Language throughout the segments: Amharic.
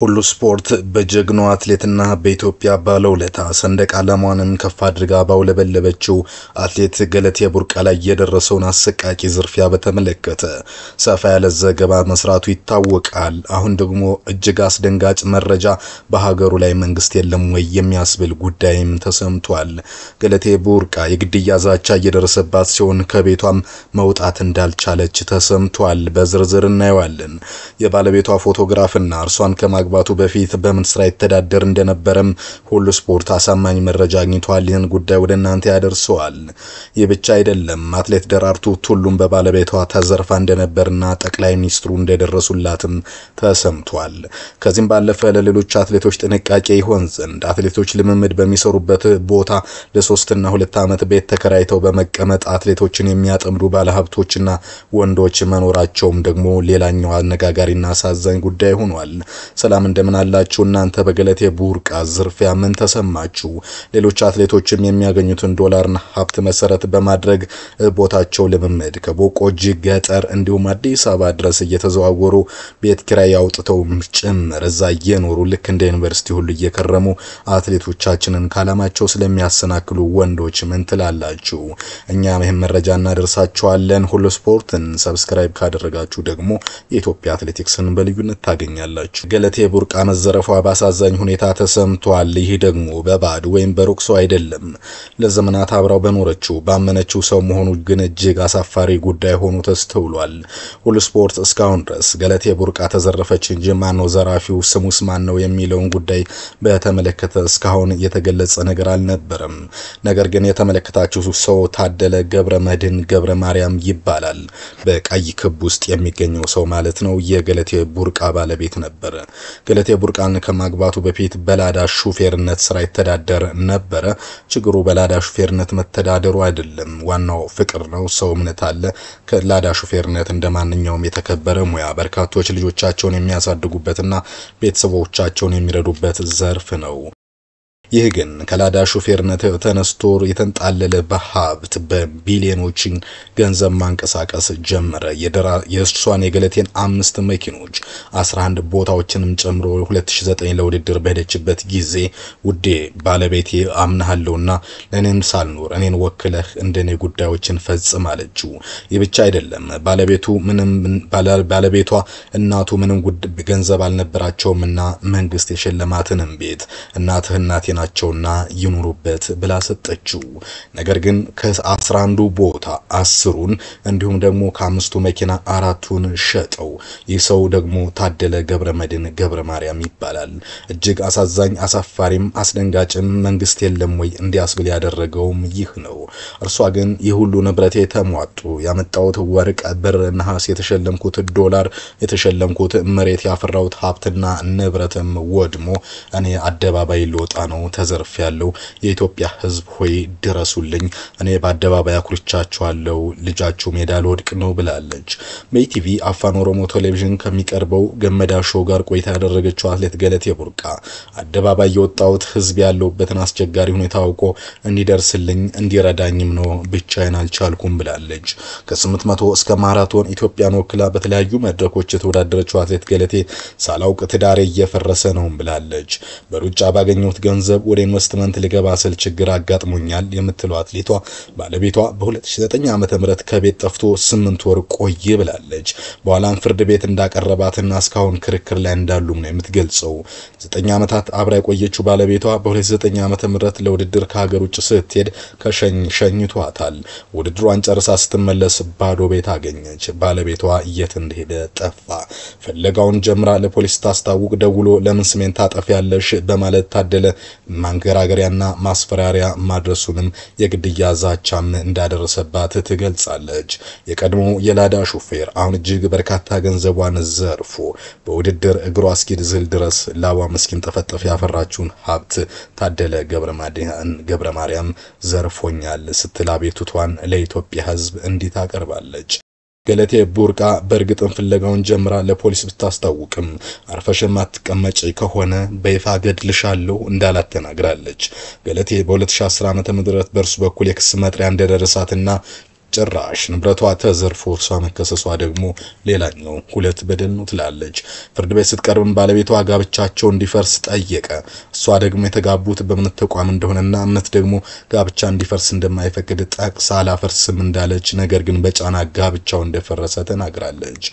ሁሉ ስፖርት በጀግናው አትሌትና በኢትዮጵያ ባለውለታ ሰንደቅ ዓላማዋን ከፍ አድርጋ ባውለበለበችው አትሌት ገለቴ ቡርቃ ላይ የደረሰውን አሰቃቂ ዝርፊያ በተመለከተ ሰፋ ያለ ዘገባ መስራቱ ይታወቃል። አሁን ደግሞ እጅግ አስደንጋጭ መረጃ በሀገሩ ላይ መንግስት የለም ወይ የሚያስብል ጉዳይም ተሰምቷል። ገለቴ ቡርቃ የግድያ ዛቻ እየደረሰባት ሲሆን ከቤቷም መውጣት እንዳልቻለች ተሰምቷል። በዝርዝር እናየዋለን። የባለቤቷ ፎቶግራፍና እርሷን ከማግባቱ በፊት በምን ስራ ይተዳደር እንደነበረም ሁሉ ስፖርት አሳማኝ መረጃ አግኝቷል። ይህን ጉዳይ ወደ እናንተ ያደርሰዋል። ይህ ብቻ አይደለም። አትሌት ደራርቱ ቱሉም በባለቤቷ ተዘርፋ እንደነበርና ጠቅላይ ሚኒስትሩ እንደደረሱላትም ተሰምቷል። ከዚህም ባለፈ ለሌሎች አትሌቶች ጥንቃቄ ይሆን ዘንድ አትሌቶች ልምምድ በሚሰሩበት ቦታ ለ3 እና 2 ዓመት ቤት ተከራይተው በመቀመጥ አትሌቶችን የሚያጠምዱ ባለሀብቶችና ወንዶች መኖራቸውም ደግሞ ሌላኛው አነጋጋሪና አሳዛኝ ጉዳይ ሆኗል። ሰላም እንደምን አላችሁ? እናንተ በገለቴ ቡርቃ ዝርፊያ ምን ተሰማችሁ? ሌሎች አትሌቶችም የሚያገኙትን ዶላርና ሀብት መሰረት በማድረግ ቦታቸው ልምምድ ከቦቆጂ ገጠር እንዲሁም አዲስ አበባ ድረስ እየተዘዋወሩ ቤት ኪራይ አውጥተው ጭምር እዛ እየኖሩ ልክ እንደ ዩኒቨርሲቲ ሁሉ እየከረሙ አትሌቶቻችንን ካላማቸው ስለሚያሰናክሉ ወንዶች ምን ትላላችሁ? እኛም ይህን መረጃ እናደርሳችኋለን። ሁሉ ስፖርትን ሰብስክራይብ ካደረጋችሁ ደግሞ የኢትዮጵያ አትሌቲክስን በልዩነት ታገኛላችሁ። ገለቴ ቡርቃ መዘረፏ ባሳዛኝ ሁኔታ ተሰምቷል። ይህ ደግሞ በባድ ወይም በሩቅ ሰው አይደለም። ለዘመናት አብራው በኖረችው ባመነችው ሰው መሆኑ ግን እጅግ አሳፋሪ ጉዳይ ሆኖ ተስተውሏል። ሁሉ ስፖርት እስካሁን ድረስ ገለቴ ቡርቃ ተዘረፈች እንጂ ማነው ዘራፊው፣ ስሙስ ማን ነው የሚለውን ጉዳይ በተመለከተ እስካሁን የተገለጸ ነገር አልነበረም። ነገር ግን የተመለከታችሁ ሰው ታደለ ገብረመድህን ገብረ ማርያም ይባላል። በቀይ ክብ ውስጥ የሚገኘው ሰው ማለት ነው። የገለቴ ቡርቃ ባለቤት ነበር። ገለቴ ቡርቃን ከማግባቱ በፊት በላዳ ሹፌርነት ስራ ይተዳደር ነበር። ችግሩ በላዳ ሹፌርነት መተዳደሩ አይደለም፣ ዋናው ፍቅር ነው። ሰው እምነት አለ። ከላዳ ሹፌርነት እንደማንኛውም የተከበረ ሙያ በርካቶች ልጆቻቸውን የሚያሳድጉበትና ቤተሰቦቻቸውን የሚረዱበት ዘርፍ ነው። ይህ ግን ከላዳ ሹፌርነት ተነስቶ የተንጣለለ በሀብት በቢሊዮኖች ገንዘብ ማንቀሳቀስ ጀመረ። የእርሷን የገለቴን 5 መኪኖች 11 ቦታዎችንም ጨምሮ 2009 ለውድድር በሄደችበት ጊዜ ውዴ ባለቤቴ አምናለሁና ለኔም ሳልኖር እኔን ወክለህ እንደኔ ጉዳዮችን ፈጽም አለችው። ይህ ብቻ አይደለም። ባለቤቷ እናቱ ምንም ገንዘብ አልነበራቸውምና መንግስት የሸለማትንም ቤት እናቴ ናቸውና ይኑሩበት ብላ ሰጠችው። ነገር ግን ከ11 ቦታ 10ን እንዲሁም ደግሞ ከ5ቱ መኪና 4ቱን ሸጠው። ይህ ሰው ደግሞ ታደለ ገብረመድህን ገብረ ማርያም ይባላል። እጅግ አሳዛኝ አሳፋሪም አስደንጋጭም መንግስት የለም ወይ እንዲያስብል ያደረገውም ይህ ነው። እርሷ ግን የሁሉ ንብረቴ ተሟጡ፣ ያመጣሁት ወርቅ፣ ብር፣ ነሐስ፣ የተሸለምኩት ዶላር፣ የተሸለምኩት መሬት፣ ያፈራሁት ሀብትና ንብረትም ወድሞ እኔ አደባባይ ልወጣ ነው፣ ተዘርፍ ያለው የኢትዮጵያ ሕዝብ ሆይ ድረሱልኝ፣ እኔ በአደባባይ አኩርቻቸዋለሁ፣ ልጃችሁ ሜዳ ልወድቅ ነው ብላለች። በኢቲቪ አፋን ኦሮሞ ቴሌቪዥን ከሚቀርበው ገመዳ ሾው ጋር ቆይታ ያደረገችው አትሌት ገለቴ ቡርቃ አደባባይ የወጣሁት ሕዝብ ያለውበትን አስቸጋሪ ሁኔታ አውቆ እንዲደርስልኝ እንዲረዳኝም ነው፣ ብቻዬን አልቻልኩም ብላለች። ከ800 እስከ ማራቶን ኢትዮጵያን ወክላ በተለያዩ መድረኮች የተወዳደረችው አትሌት ገለቴ ሳላውቅ ትዳሬ እየፈረሰ ነው ብላለች። በሩጫ ባገኘሁት ገንዘብ ወደ ኢንቨስትመንት ሊገባ ስል ችግር አጋጥሞኛል የምትለው አትሌቷ ባለቤቷ በ2009 ዓመተ ምህረት ከቤት ጠፍቶ 8 ወር ቆየ ብላለች። በኋላም ፍርድ ቤት እንዳቀረባትና እስካሁን ክርክር ላይ እንዳሉም ነው የምትገልጸው። 9 ዓመታት አብራ የቆየችው ባለቤቷ በ2009 ዓመተ ምህረት ለውድድር ከሀገር ውጭ ስትሄድ ሸኝቷታል። ውድድሯን ጨርሳ ስትመለስ ባዶ ቤት አገኘች። ባለቤቷ የት እንደሄደ ጠፋ። ፍለጋውን ጀምራ ለፖሊስ ታስታውቅ ደውሎ ለምን ስሜን ታጠፊያለሽ በማለት ታደለ ማንገራገሪያና ማስፈራሪያ ማድረሱንም የግድያ ዛቻም እንዳደረሰባት ትገልጻለች። የቀድሞ የላዳ ሹፌር አሁን እጅግ በርካታ ገንዘቧን ዘርፎ በውድድር እግሯ እስኪዝል ድረስ ላቧ መስኪን ተፈጠፍ ያፈራችውን ሀብት ታደለ ገብረመድህን ገብረ ማርያም ዘርፎኛል ስትል አቤቱቷን ለኢትዮጵያ ሕዝብ እንዲህ ታቀርባለች። ገለቴ ቡርቃ በእርግጥም ፍለጋውን ጀምራ ለፖሊስ ብታስታውቅም አርፈሽ ማትቀመጪ ከሆነ በይፋ ገድልሻለሁ እንዳላት ተናግራለች። ገለቴ በ2010 ዓመተ ምህረት በርሱ በኩል የክስ መጥሪያ እንደደረሳትና ጭራሽ ንብረቷ ተዘርፎ እርሷ መከሰሷ ደግሞ ሌላኛው ሁለት በደል ነው ትላለች። ፍርድ ቤት ስትቀርብም ባለቤቷ ጋብቻቸው እንዲፈርስ ጠየቀ። እሷ ደግሞ የተጋቡት በእምነት ተቋም እንደሆነና እምነት ደግሞ ጋብቻ እንዲፈርስ እንደማይፈቅድ ጠቅሳ አላፈርስም እንዳለች፣ ነገር ግን በጫና ጋብቻው እንደፈረሰ ተናግራለች።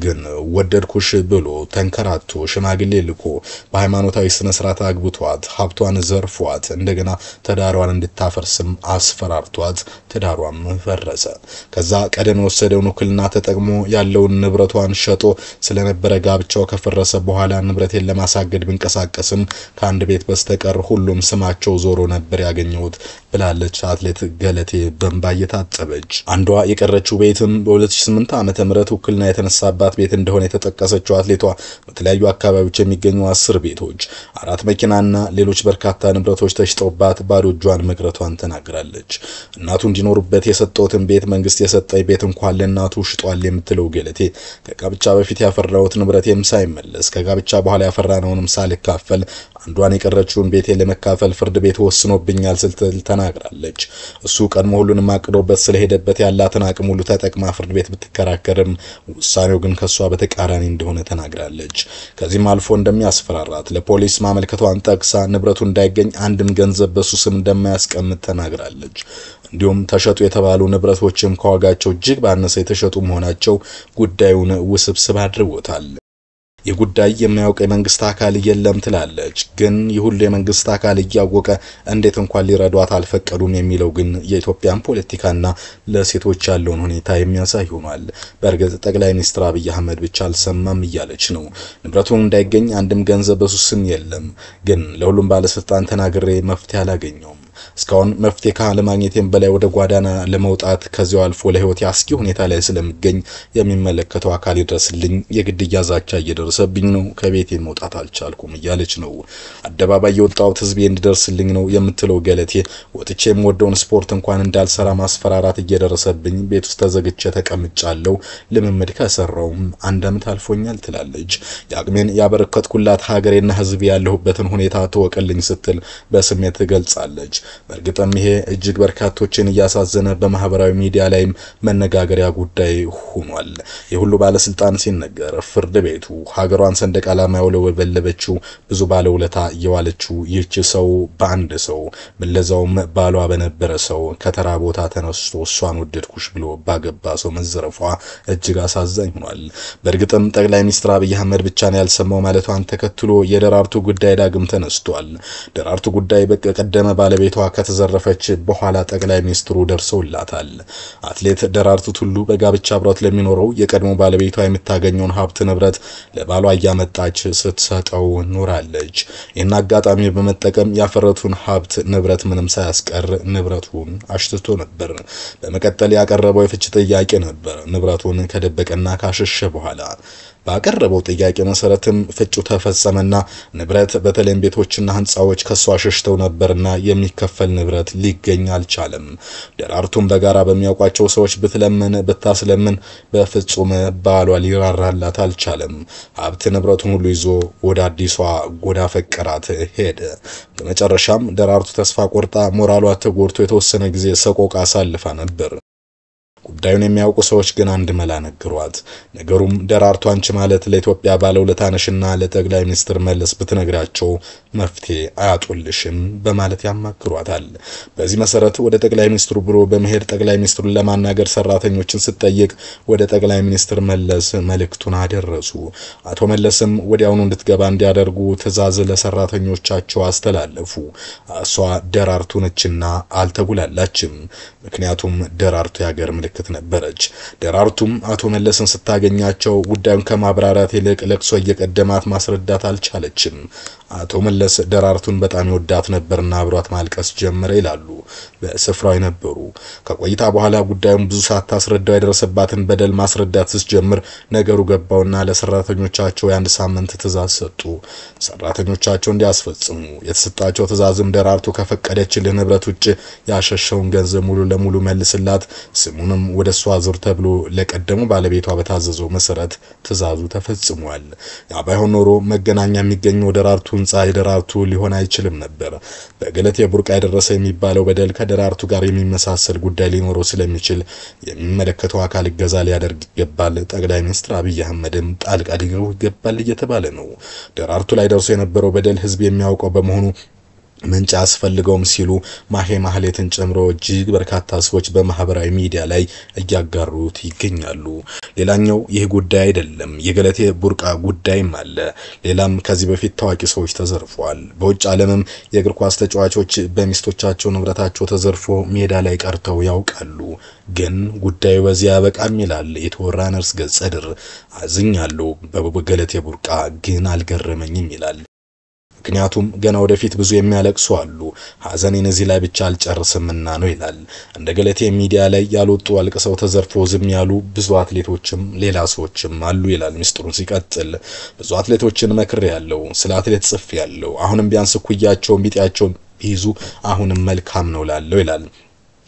ግን ወደድኩሽ ብሎ ተንከራቶ ሽማግሌ ልኮ በሃይማኖታዊ ስነ ስርዓት አግብቷት ሀብቷን ዘርፏት እንደገና ትዳሯን እንድታፈርስም አስፈራርቷት ትዳሯም ፈረሰ። ከዛ ቀደም የወሰደውን ውክልና ተጠቅሞ ያለውን ንብረቷን ሸጦ ስለነበረ ጋብቻው ከፈረሰ በኋላ ንብረቴን ለማሳገድ ብንቀሳቀስም ከአንድ ቤት በስተቀር ሁሉም ስማቸው ዞሮ ነበር ያገኘሁት ብላለች አትሌት ገለቴ በእንባ እየታጠበች። አንዷ የቀረችው ቤትም በ2008 ዓመተ ምህረት ውክልና የተነሳባት ቤት እንደሆነ የተጠቀሰችው አትሌቷ በተለያዩ አካባቢዎች የሚገኙ 10 ቤቶች፣ 4 መኪናና ሌሎች በርካታ ንብረቶች ተሽጠውባት ባዶ እጇን መቅረቷን ተናግራለች። እናቱ እንዲኖሩበት የሰጠውትን ቤት መንግስት የሰጠኝ ቤት እንኳን ለእናቱ ሽጧል የምትለው ገለቴ ከጋብቻ በፊት ያፈራሁት ንብረቴም ሳይመለስ ከጋብቻ በኋላ ያፈራነውንም ሳልካፈል አንዷን የቀረችውን ቤቴ ለመካፈል ፍርድ ቤት ወስኖብኛል ስትል ተናግራለች። እሱ ቀድሞ ሁሉንም አቅዶበት ስለሄደበት ያላትን አቅም ሁሉ ተጠቅማ ፍርድ ቤት ብትከራከርም ውሳኔው ግን ከሷ በተቃራኒ እንደሆነ ተናግራለች። ከዚህም አልፎ እንደሚያስፈራራት ለፖሊስ ማመልከቷን ጠቅሳ ንብረቱ እንዳይገኝ አንድም ገንዘብ በሱ ስም እንደማያስቀምጥ ተናግራለች። እንዲሁም ተሸጡ የተባሉ ንብረቶችም ከዋጋቸው እጅግ ባነሰ የተሸጡ መሆናቸው ጉዳዩን ውስብስብ አድርጎታል። የጉዳይ የማያውቅ የመንግስት አካል የለም ትላለች። ግን ይሁሉ የመንግስት አካል እያወቀ እንዴት እንኳን ሊረዷት አልፈቀዱም የሚለው ግን የኢትዮጵያን ፖለቲካና ለሴቶች ያለውን ሁኔታ የሚያሳይ ሆኗል። በእርግጥ ጠቅላይ ሚኒስትር አብይ አህመድ ብቻ አልሰማም እያለች ነው። ንብረቱን እንዳይገኝ አንድም ገንዘብ በሱ ስም የለም። ግን ለሁሉም ባለስልጣን ተናግሬ መፍትሄ አላገኘውም። እስካሁን መፍትሄ ካለማግኘቴም በላይ ወደ ጓዳና ለመውጣት ከዚያው አልፎ ለህይወት አስጊ ሁኔታ ላይ ስለምገኝ የሚመለከተው አካል ይድረስልኝ፣ የግድያ ዛቻ እየደረሰብኝ ነው፣ ከቤቴ መውጣት አልቻልኩም እያለች ነው። አደባባይ የወጣሁት ህዝቤ እንዲደርስልኝ ነው የምትለው ገለቴ ወጥቼም ወደውን ስፖርት እንኳን እንዳልሰራ ማስፈራራት እየደረሰብኝ ቤት ውስጥ ተዘግቼ ተቀምጫለሁ፣ ልምምድ ከሰራውም 1 ዓመት አልፎኛል ትላለች። የአቅሜን ያበረከትኩላት ሀገሬና ህዝቤ ያለሁበትን ሁኔታ ተወቀልኝ ስትል በስሜት ትገልጻለች። በእርግጥም ይሄ እጅግ በርካቶችን እያሳዘነ በማህበራዊ ሚዲያ ላይም መነጋገሪያ ጉዳይ ሆኗል። የሁሉ ባለስልጣን ሲነገር ፍርድ ቤቱ ሀገሯን ሰንደቅ ዓላማ ያውለበለበችው ብዙ ባለውለታ እየዋለችው ይህች ሰው በአንድ ሰው ምለዛውም ባሏ በነበረ ሰው ከተራ ቦታ ተነስቶ እሷን ወደድኩሽ ብሎ ባገባ ሰው መዘረፏ እጅግ አሳዛኝ ሆኗል። በእርግጥም ጠቅላይ ሚኒስትር አብይ አህመድ ብቻ ነው ያልሰማው ማለቷን ተከትሎ የደራርቱ ጉዳይ ዳግም ተነስቷል። ደራርቱ ጉዳይ በቀደመ ባለቤቷ ከተዘረፈች በኋላ ጠቅላይ ሚኒስትሩ ደርሰውላታል። አትሌት ደራርቱ ቱሉ በጋብቻ አብሯት ለሚኖረው የቀድሞ ባለቤቷ የምታገኘውን ሀብት ንብረት ለባሏ እያመጣች ስትሰጠው ኖራለች። ይህን አጋጣሚ በመጠቀም ያፈረቱን ሀብት ንብረት ምንም ሳያስቀር ንብረቱን አሽትቶ ነበር። በመቀጠል ያቀረበው የፍች ጥያቄ ነበር። ንብረቱን ከደበቀና ካሸሸ በኋላ ባቀረበው ጥያቄ መሰረትም ፍቹ ተፈጸመና ንብረት በተለይም ቤቶችና ህንጻዎች ከሷ ሸሽተው ነበርና የሚከፈል ንብረት ሊገኝ አልቻለም። ደራርቱም በጋራ በሚያውቋቸው ሰዎች ብትለምን ብታስለምን በፍጹም ባሏ ሊራራላት አልቻለም። ሀብት ንብረቱን ሁሉ ይዞ ወደ አዲሷ ጎዳ ፈቀራት ሄደ። በመጨረሻም ደራርቱ ተስፋ ቆርጣ ሞራሏ ተጎድቶ የተወሰነ ጊዜ ሰቆቃ አሳልፋ ነበር። ጉዳዩን የሚያውቁ ሰዎች ግን አንድ መላ ነገሯት። ነገሩም ደራርቱ አንቺ ማለት ለኢትዮጵያ ባለውለታ ነሽና ለጠቅላይ ሚኒስትር መለስ ብትነግራቸው መፍትሄ አያጡልሽም በማለት ያማክሯታል። በዚህ መሰረት ወደ ጠቅላይ ሚኒስትሩ ቢሮ በመሄድ ጠቅላይ ሚኒስትሩን ለማናገር ሰራተኞችን ስትጠይቅ ወደ ጠቅላይ ሚኒስትር መለስ መልእክቱን አደረሱ። አቶ መለስም ወዲያውኑ እንድትገባ እንዲያደርጉ ትዕዛዝ ለሰራተኞቻቸው አስተላለፉ። እሷ ደራርቱ ነችና አልተጉላላችም። ምክንያቱም ደራርቱ ያገር ምልክት ነበረች። ደራርቱም አቶ መለስን ስታገኛቸው ጉዳዩን ከማብራራት ይልቅ ለቅሶ እየቀደማት ማስረዳት አልቻለችም። አቶ መለስ ደራርቱን በጣም ይወዳት ነበርና አብሯት ማልቀስ ጀመረ ይላሉ በስፍራው የነበሩ። ከቆይታ በኋላ ጉዳዩን ብዙ ሳታስረዳው የደረሰባትን በደል ማስረዳት ስትጀምር ነገሩ ገባውና ለሰራተኞቻቸው የ1 ሳምንት ትዕዛዝ ሰጡ። ሰራተኞቻቸው እንዲያስፈጽሙ የተሰጣቸው ትዕዛዝም ደራርቱ ከፈቀደችልህ ንብረት ውጭ ያሸሸውን ገንዘብ ሙሉ ለሙሉ መልስላት፣ ስሙንም ወደሷ ዙር ተብሎ ለቀደሙ ባለቤቷ በታዘዘው መሰረት ትዕዛዙ ተፈጽሟል። ያ ባይሆን ኖሮ መገናኛ የሚገኘው ደራርቱን ድምጻ የደራርቱ ሊሆን አይችልም ነበር። በገለቴ ቡርቃ የደረሰ የሚባለው በደል ከደራርቱ ጋር የሚመሳሰል ጉዳይ ሊኖረው ስለሚችል የሚመለከተው አካል እገዛ ሊያደርግ ይገባል። ጠቅላይ ሚኒስትር አብይ አህመድም ጣልቃ ሊገቡ ይገባል እየተባለ ነው። ደራርቱ ላይ ደርሶ የነበረው በደል ህዝብ የሚያውቀው በመሆኑ ምንጭ አስፈልገውም ሲሉ ማሄ ማህሌትን ጨምሮ እጅግ በርካታ ሰዎች በማህበራዊ ሚዲያ ላይ እያጋሩት ይገኛሉ። ሌላኛው ይህ ጉዳይ አይደለም፣ የገለቴ ቡርቃ ጉዳይም አለ። ሌላም ከዚህ በፊት ታዋቂ ሰዎች ተዘርፈዋል። በውጭ ዓለምም የእግር ኳስ ተጫዋቾች በሚስቶቻቸው ንብረታቸው ተዘርፎ ሜዳ ላይ ቀርተው ያውቃሉ። ግን ጉዳዩ በዚያ ያበቃም ይላል የተወራ ነርስ ገጸ ድር። አዝኛለሁ በገለቴ ቡርቃ ግን አልገረመኝም ይላል። ምክንያቱም ገና ወደፊት ብዙ የሚያለቅሱ አሉ። ሐዘኔን እዚህ ላይ ብቻ አልጨርስምና ነው ይላል። እንደ ገለቴ ሚዲያ ላይ ያልወጡ አልቅሰው ተዘርፎ ዝም ያሉ ብዙ አትሌቶችም ሌላ ሰዎችም አሉ ይላል ሚስጥሩን ሲቀጥል። ብዙ አትሌቶችን መክሬያለሁ፣ ስለ አትሌት ጽፌያለሁ። አሁንም ቢያንስ ኩያቸውን ቢጤያቸውን ቢይዙ አሁንም መልካም ነው ላለው ይላል።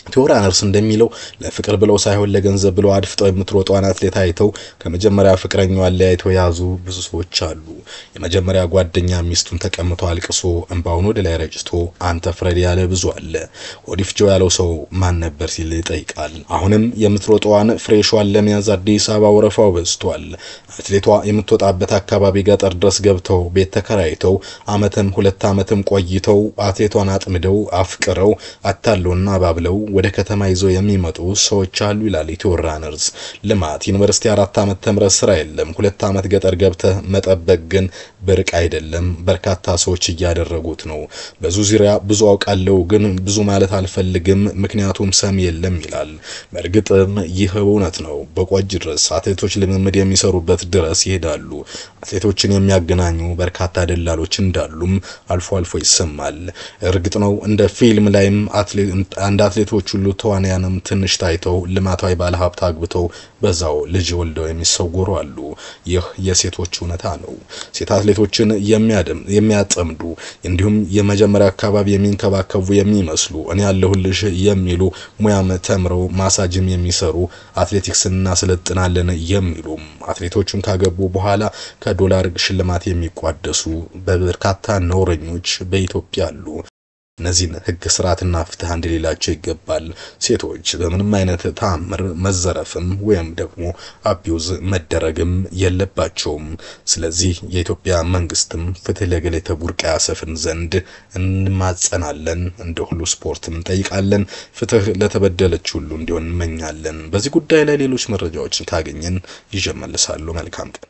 ቲዮራ ነርስ እንደሚለው ለፍቅር ብለው ሳይሆን ለገንዘብ ብለው አድፍጠው የምትሮጠዋን አትሌት አይተው ከመጀመሪያ ፍቅረኛው አለያይተው ያዙ ብዙ ሰዎች አሉ። የመጀመሪያ ጓደኛ ሚስቱን ተቀምጦ አልቅሶ እንባውን ወደ ላይ ረጭቶ አንተ ፍረድ ያለ ብዙ አለ። ወዲፍጆ ያለው ሰው ማን ነበር ሲል ይጠይቃል። አሁንም የምትሮጠዋን ፍሬሿን ለመያዝ አዲስ አበባ ወረፋው በዝቷል። አትሌቷ የምትወጣበት አካባቢ ገጠር ድረስ ገብተው ቤት ተከራይተው አመትም 2 አመትም ቆይተው አትሌቷን አጥምደው አፍቅረው አታለውና ባብለው ወደ ከተማ ይዘው የሚመጡ ሰዎች አሉ ይላል የተወራ ነርስ። ልማት ዩኒቨርሲቲ 4 አመት ተምረ ስራ የለም 2 አመት ገጠር ገብተህ መጠበቅ ግን ብርቅ አይደለም። በርካታ ሰዎች እያደረጉት ነው። ብዙ ዙሪያ ብዙ አውቃለሁ ግን ብዙ ማለት አልፈልግም ምክንያቱም ሰም የለም ይላል። በእርግጥም ይህ እውነት ነው። በቆጅ ድረስ አትሌቶች ልምምድ የሚሰሩበት ድረስ ይሄዳሉ። አትሌቶችን የሚያገናኙ በርካታ ደላሎች እንዳሉም አልፎ አልፎ ይሰማል። እርግጥ ነው እንደ ፊልም ላይም አንድ አትሌቶች ሁሉ ተዋንያንም ትንሽ ታይተው ልማታዊ ባለሀብት አግብተው በዛው ልጅ ወልደው የሚሰወሩ አሉ። ይህ የሴቶች እውነታ ነው። ሴት አትሌቶችን የሚያጠምዱ እንዲሁም የመጀመሪያ አካባቢ የሚንከባከቡ የሚመስሉ እኔ ያለሁልሽ የሚሉ ሙያም ተምረው ማሳጅም የሚሰሩ አትሌቲክስና ስለጥናለን የሚሉ አትሌቶቹን ካገቡ በኋላ ከዶላር ሽልማት የሚቋደሱ በርካታ ነውረኞች በኢትዮጵያ አሉ። እነዚህን ህግ ስርዓትና ፍትህ እንደሌላቸው ይገባል። ሴቶች በምንም አይነት ተአምር መዘረፍም ወይም ደግሞ አቢዩዝ መደረግም የለባቸውም። ስለዚህ የኢትዮጵያ መንግስትም ፍትህ ለገለቴ ቡርቃ ያሰፍን ዘንድ እንማጸናለን። እንደ ሁሉ ስፖርትም እንጠይቃለን። ፍትህ ለተበደለች ሁሉ እንዲሆን እንመኛለን። በዚህ ጉዳይ ላይ ሌሎች መረጃዎችን ካገኘን ይጀመልሳሉ። መልካም ቀን።